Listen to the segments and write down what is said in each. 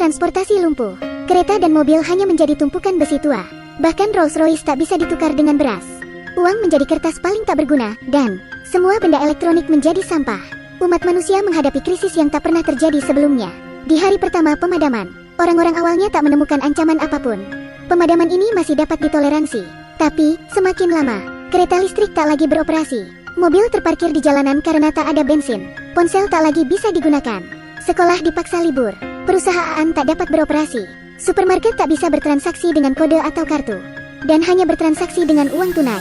transportasi lumpuh. Kereta dan mobil hanya menjadi tumpukan besi tua. Bahkan Rolls-Royce tak bisa ditukar dengan beras. Uang menjadi kertas paling tak berguna, dan semua benda elektronik menjadi sampah. Umat manusia menghadapi krisis yang tak pernah terjadi sebelumnya. Di hari pertama pemadaman, orang-orang awalnya tak menemukan ancaman apapun. Pemadaman ini masih dapat ditoleransi. Tapi, semakin lama, kereta listrik tak lagi beroperasi. Mobil terparkir di jalanan karena tak ada bensin. Ponsel tak lagi bisa digunakan. Sekolah dipaksa libur. Perusahaan tak dapat beroperasi. Supermarket tak bisa bertransaksi dengan kode atau kartu. Dan hanya bertransaksi dengan uang tunai.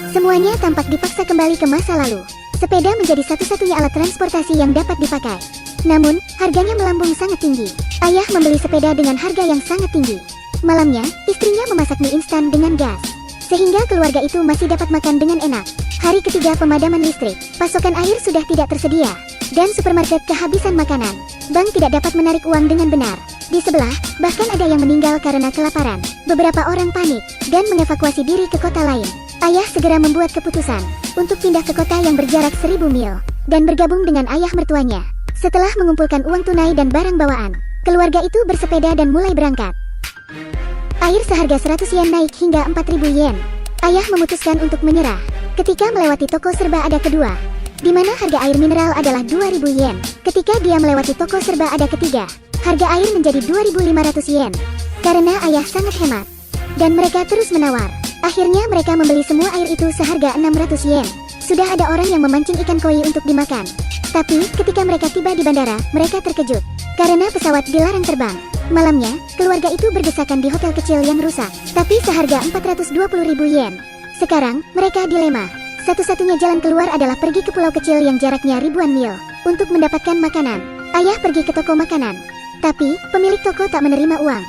Semuanya tampak dipaksa kembali ke masa lalu. Sepeda menjadi satu-satunya alat transportasi yang dapat dipakai. Namun, harganya melambung sangat tinggi. Ayah membeli sepeda dengan harga yang sangat tinggi. Malamnya, istrinya memasak mie instan dengan gas. Sehingga keluarga itu masih dapat makan dengan enak. Hari ketiga pemadaman listrik, pasokan air sudah tidak tersedia. Dan supermarket kehabisan makanan. Bank tidak dapat menarik uang dengan benar. Di sebelah, bahkan ada yang meninggal karena kelaparan. Beberapa orang panik, dan mengevakuasi diri ke kota lain. Ayah segera membuat keputusan untuk pindah ke kota yang berjarak 1000 mil. Dan bergabung dengan ayah mertuanya. Setelah mengumpulkan uang tunai dan barang bawaan, keluarga itu bersepeda dan mulai berangkat. Air seharga 100 yen naik hingga 4000 yen. Ayah memutuskan untuk menyerah. Ketika melewati toko serba ada kedua, di mana harga air mineral adalah 2000 yen. Ketika dia melewati toko serba ada ketiga, harga air menjadi 2500 yen. Karena ayah sangat hemat. Dan mereka terus menawar. Akhirnya mereka membeli semua air itu seharga 600 yen. Sudah ada orang yang memancing ikan koi untuk dimakan. Tapi, ketika mereka tiba di bandara, mereka terkejut. Karena pesawat dilarang terbang. Malamnya, keluarga itu berdesakan di hotel kecil yang rusak. Tapi seharga 420.000 yen. Sekarang, mereka dilema. Satu-satunya jalan keluar adalah pergi ke pulau kecil yang jaraknya ribuan mil. Untuk mendapatkan makanan. Ayah pergi ke toko makanan. Tapi, pemilik toko tak menerima uang.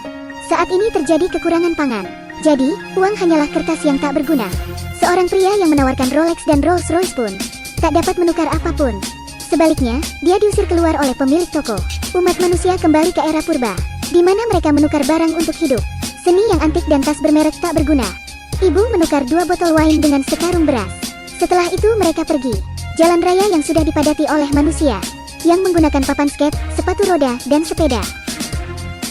Saat ini terjadi kekurangan pangan. Jadi, uang hanyalah kertas yang tak berguna. Seorang pria yang menawarkan Rolex dan Rolls-Royce pun tak dapat menukar apapun. Sebaliknya, dia diusir keluar oleh pemilik toko. Umat manusia kembali ke era purba, di mana mereka menukar barang untuk hidup. Seni yang antik dan tas bermerek tak berguna. Ibu menukar 2 botol wine dengan sekarung beras. Setelah itu mereka pergi. Jalan raya yang sudah dipadati oleh manusia, yang menggunakan papan skate, sepatu roda, dan sepeda.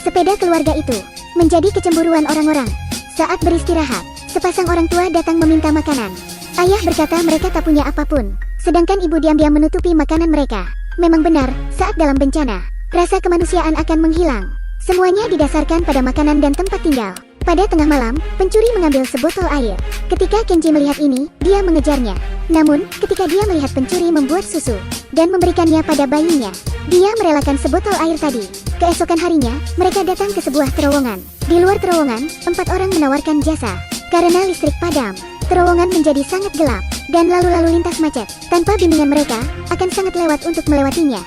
Sepeda keluarga itu menjadi kecemburuan orang-orang. Saat beristirahat, sepasang orang tua datang meminta makanan. Ayah berkata mereka tak punya apapun. Sedangkan ibu diam-diam menutupi makanan mereka. Memang benar, saat dalam bencana, rasa kemanusiaan akan menghilang. Semuanya didasarkan pada makanan dan tempat tinggal. Pada tengah malam, pencuri mengambil sebotol air. Ketika Kenji melihat ini, dia mengejarnya. Namun, ketika dia melihat pencuri membuat susu dan memberikannya pada bayinya, dia merelakan sebotol air tadi. Keesokan harinya, mereka datang ke sebuah terowongan. Di luar terowongan, 4 orang menawarkan jasa. Karena listrik padam, terowongan menjadi sangat gelap, dan lalu lintas macet. Tanpa bimbingan mereka, akan sangat lewat untuk melewatinya.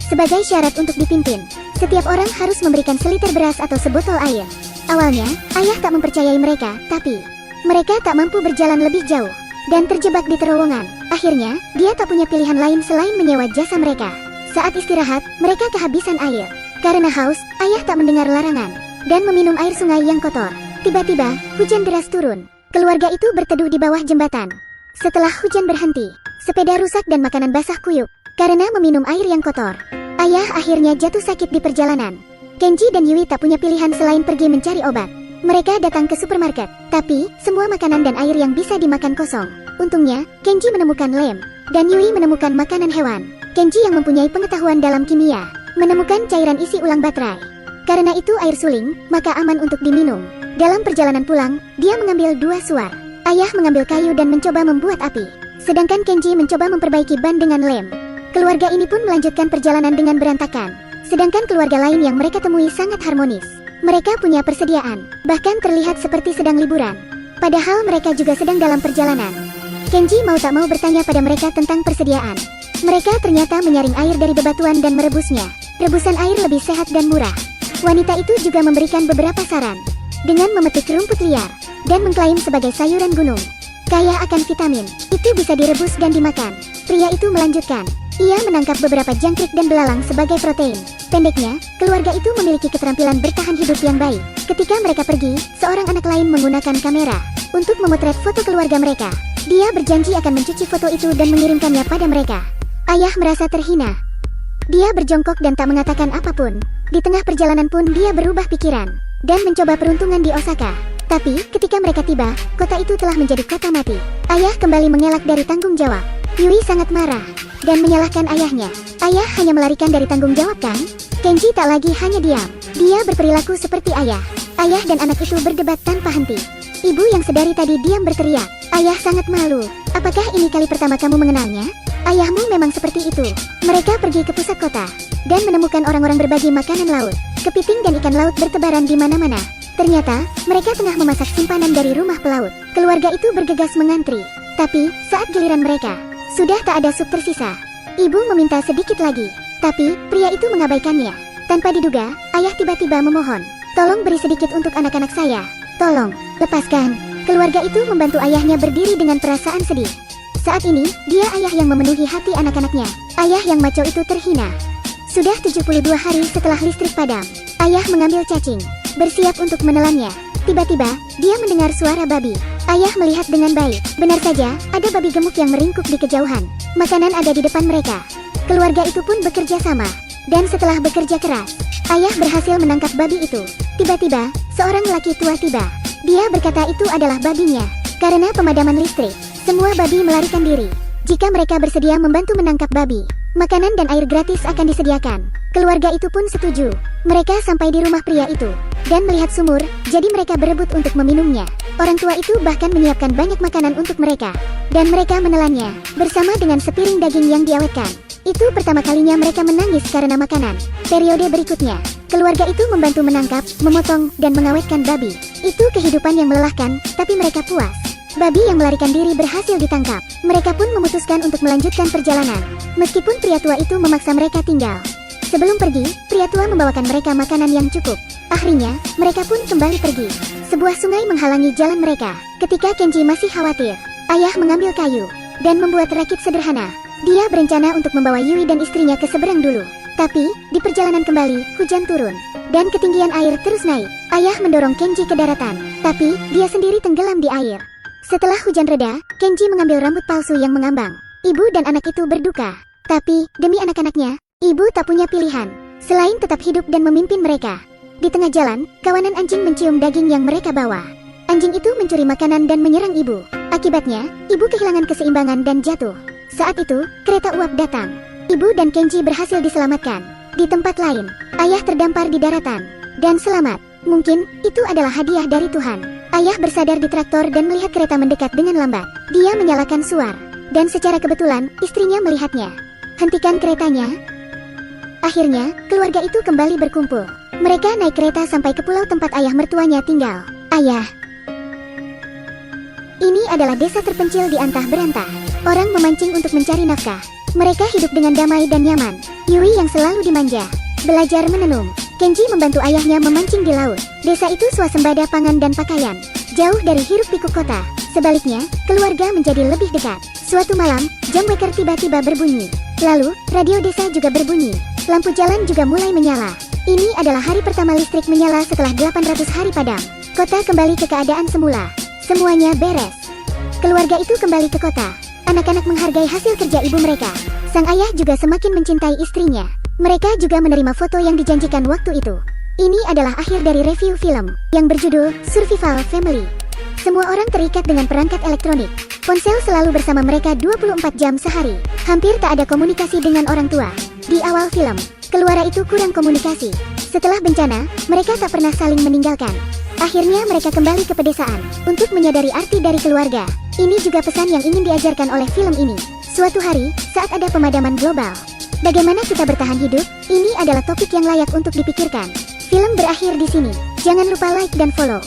Sebagai syarat untuk dipimpin, setiap orang harus memberikan seliter beras atau sebotol air. Awalnya, ayah tak mempercayai mereka, tapi mereka tak mampu berjalan lebih jauh dan terjebak di terowongan. Akhirnya, dia tak punya pilihan lain selain menyewa jasa mereka. Saat istirahat, mereka kehabisan air. Karena haus, ayah tak mendengar larangan dan meminum air sungai yang kotor. Tiba-tiba, hujan deras turun. Keluarga itu berteduh di bawah jembatan. Setelah hujan berhenti, sepeda rusak dan makanan basah kuyup karena meminum air yang kotor. Ayah akhirnya jatuh sakit di perjalanan. Kenji dan Yui tak punya pilihan selain pergi mencari obat. Mereka datang ke supermarket, tapi semua makanan dan air yang bisa dimakan kosong. Untungnya, Kenji menemukan lem, dan Yui menemukan makanan hewan. Kenji yang mempunyai pengetahuan dalam kimia menemukan cairan isi ulang baterai. Karena itu air suling, maka aman untuk diminum. Dalam perjalanan pulang, dia mengambil 2 suar. Ayah mengambil kayu dan mencoba membuat api. Sedangkan Kenji mencoba memperbaiki ban dengan lem. Keluarga ini pun melanjutkan perjalanan dengan berantakan. Sedangkan keluarga lain yang mereka temui sangat harmonis. Mereka punya persediaan, bahkan terlihat seperti sedang liburan. Padahal mereka juga sedang dalam perjalanan. Kenji mau tak mau bertanya pada mereka tentang persediaan. Mereka ternyata menyaring air dari bebatuan dan merebusnya. Rebusan air lebih sehat dan murah. Wanita itu juga memberikan beberapa saran. Dengan memetik rumput liar dan mengklaim sebagai sayuran gunung kaya akan vitamin, itu bisa direbus dan dimakan. Pria itu melanjutkan. Ia menangkap beberapa jangkrik dan belalang sebagai protein. Pendeknya, keluarga itu memiliki keterampilan bertahan hidup yang baik. Ketika mereka pergi, seorang anak lain menggunakan kamera untuk memotret foto keluarga mereka. Dia berjanji akan mencuci foto itu dan mengirimkannya pada mereka. Ayah merasa terhina. Dia berjongkok dan tak mengatakan apapun. Di tengah perjalanan pun dia berubah pikiran dan mencoba peruntungan di Osaka. Tapi, ketika mereka tiba, kota itu telah menjadi kota mati. Ayah kembali mengelak dari tanggung jawab. Yui sangat marah dan menyalahkan ayahnya. Ayah hanya melarikan dari tanggung jawab kan? Kenji tak lagi hanya diam. Dia berperilaku seperti ayah. Ayah dan anak itu berdebat tanpa henti. Ibu yang sedari tadi diam berteriak. Ayah sangat malu. Apakah ini kali pertama kamu mengenalnya? Ayahmu memang seperti itu. Mereka pergi ke pusat kota dan menemukan orang-orang berbagi makanan laut. Kepiting dan ikan laut bertebaran di mana-mana. Ternyata, mereka tengah memasak simpanan dari rumah pelaut. Keluarga itu bergegas mengantri. Tapi, saat giliran mereka, sudah tak ada sup tersisa. Ibu meminta sedikit lagi. Tapi, pria itu mengabaikannya. Tanpa diduga, ayah tiba-tiba memohon. Tolong beri sedikit untuk anak-anak saya. Tolong, lepaskan. Keluarga itu membantu ayahnya berdiri dengan perasaan sedih. Saat ini, dia ayah yang memenuhi hati anak-anaknya. Ayah yang maco itu terhina. Sudah 72 hari setelah listrik padam. Ayah mengambil cacing, bersiap untuk menelannya. Tiba-tiba, dia mendengar suara babi. Ayah melihat dengan baik. Benar saja, ada babi gemuk yang meringkuk di kejauhan. Makanan ada di depan mereka. Keluarga itu pun bekerja sama. Dan setelah bekerja keras, ayah berhasil menangkap babi itu. Tiba-tiba, seorang laki tua tiba. Dia berkata itu adalah babinya. Karena pemadaman listrik, semua babi melarikan diri. Jika mereka bersedia membantu menangkap babi, makanan dan air gratis akan disediakan. Keluarga itu pun setuju. Mereka sampai di rumah pria itu dan melihat sumur, jadi mereka berebut untuk meminumnya. Orang tua itu bahkan menyiapkan banyak makanan untuk mereka, dan mereka menelannya bersama dengan sepiring daging yang diawetkan. Itu pertama kalinya mereka menangis karena makanan. Periode berikutnya, keluarga itu membantu menangkap, memotong, dan mengawetkan babi. Itu kehidupan yang melelahkan, tapi mereka puas. Babi yang melarikan diri berhasil ditangkap. Mereka pun memutuskan untuk melanjutkan perjalanan. Meskipun pria tua itu memaksa mereka tinggal. Sebelum pergi, pria tua membawakan mereka makanan yang cukup. Akhirnya, mereka pun kembali pergi. Sebuah sungai menghalangi jalan mereka. Ketika Kenji masih khawatir, ayah mengambil kayu dan membuat rakit sederhana. Dia berencana untuk membawa Yui dan istrinya ke seberang dulu. Tapi, di perjalanan kembali, hujan turun dan ketinggian air terus naik. Ayah mendorong Kenji ke daratan, tapi dia sendiri tenggelam di air. Setelah hujan reda, Kenji mengambil rambut palsu yang mengambang. Ibu dan anak itu berduka. Tapi, demi anak-anaknya, ibu tak punya pilihan selain tetap hidup dan memimpin mereka. Di tengah jalan, kawanan anjing mencium daging yang mereka bawa. Anjing itu mencuri makanan dan menyerang ibu. Akibatnya, ibu kehilangan keseimbangan dan jatuh. Saat itu, kereta uap datang. Ibu dan Kenji berhasil diselamatkan. Di tempat lain, ayah terdampar di daratan dan selamat. Mungkin, itu adalah hadiah dari Tuhan. Ayah bersadar di traktor dan melihat kereta mendekat dengan lambat. Dia menyalakan suar. Dan secara kebetulan, istrinya melihatnya. Hentikan keretanya. Akhirnya, keluarga itu kembali berkumpul. Mereka naik kereta sampai ke pulau tempat ayah mertuanya tinggal. Ayah. Ini adalah desa terpencil di antah berantah. Orang memancing untuk mencari nafkah. Mereka hidup dengan damai dan nyaman. Yui yang selalu dimanja, belajar menenun. Kenji membantu ayahnya memancing di laut. Desa itu swasembada pangan dan pakaian, jauh dari hiruk pikuk kota. Sebaliknya, keluarga menjadi lebih dekat. Suatu malam, jam weker tiba-tiba berbunyi. Lalu, radio desa juga berbunyi. Lampu jalan juga mulai menyala. Ini adalah hari pertama listrik menyala setelah 800 hari padam. Kota kembali ke keadaan semula. Semuanya beres. Keluarga itu kembali ke kota. Anak-anak menghargai hasil kerja ibu mereka. Sang ayah juga semakin mencintai istrinya. Mereka juga menerima foto yang dijanjikan waktu itu. Ini adalah akhir dari review film yang berjudul Survival Family. Semua orang terikat dengan perangkat elektronik. Ponsel selalu bersama mereka 24 jam sehari. Hampir tak ada komunikasi dengan orang tua. Di awal film, keluarga itu kurang komunikasi. Setelah bencana, mereka tak pernah saling meninggalkan. Akhirnya mereka kembali ke pedesaan untuk menyadari arti dari keluarga. Ini juga pesan yang ingin diajarkan oleh film ini. Suatu hari, saat ada pemadaman global, bagaimana kita bertahan hidup? Ini adalah topik yang layak untuk dipikirkan. Film berakhir di sini. Jangan lupa like dan follow.